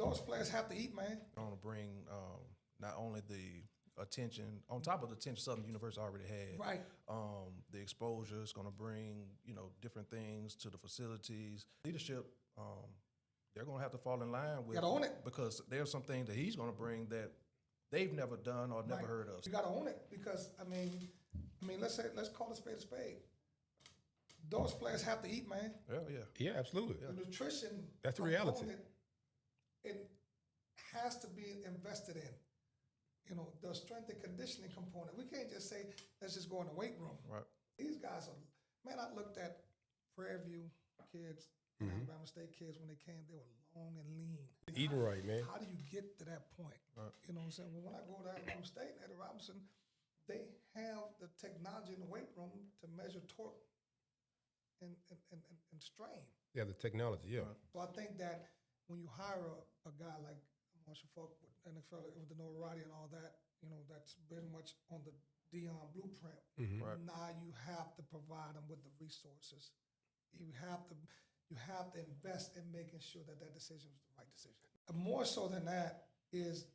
those players have to eat, man. I want to bring not only the attention, on top of the attention Southern University already had, Right. The exposure is going to bring, different things to the facilities. Leadership, they're going to have to fall in line with. You gotta own it. Because there's some things that he's going to bring that they've never done or never heard of. You got to own it because, I mean, let's call a spade a spade. Those players have to eat, man. Yeah. Yeah, absolutely. The nutrition. That's the reality. It has to be invested in. The strength and conditioning component. We can't just say, let's just go in the weight room. Right. These guys are, man, I looked at Prairie View kids, Alabama State kids, when they came, they were long and lean. Eating right, man. How do you get to that point? Right. You know what I'm saying? Well, when I go to Alabama State and Eddie Robinson, they have the technology in the weight room to measure torque and strain. Yeah, the technology, yeah. So I think that when you hire a guy like Marshall Falk with NFL, with the notoriety and all that, that's very much on the Dion blueprint. Right. Now you have to provide them with the resources. You have to invest in making sure that decision was the right decision. More so than that is,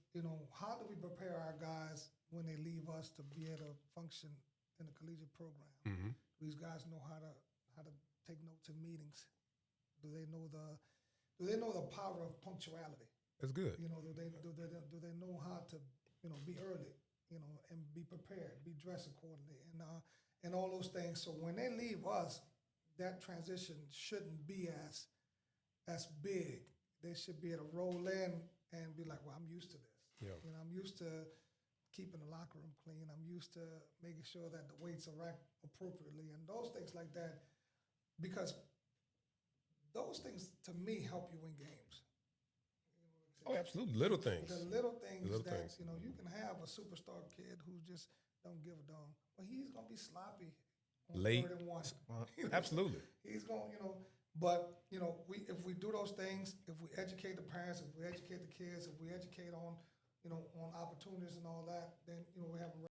how do we prepare our guys when they leave us to be able to function in the collegiate program? These guys know how to take notes in meetings. Do they know the power of punctuality? That's good. Do they know how to be early, and be prepared, be dressed accordingly, and all those things. So when they leave us, that transition shouldn't be as big. They should be able to roll in and be like, well, I'm used to this. Yeah. I'm used to keeping the locker room clean. I'm used to making sure that the weights are racked appropriately and those things like that, because those things to me help you win games. Oh, absolutely. Little things. The little things Little that, things. you can have a superstar kid who just don't give a darn. But he's going to be sloppy on Late. 3rd and 1. Absolutely. He's going, but, if we do those things, if we educate the parents, if we educate the kids, if we educate on, on opportunities and all that, then, we have a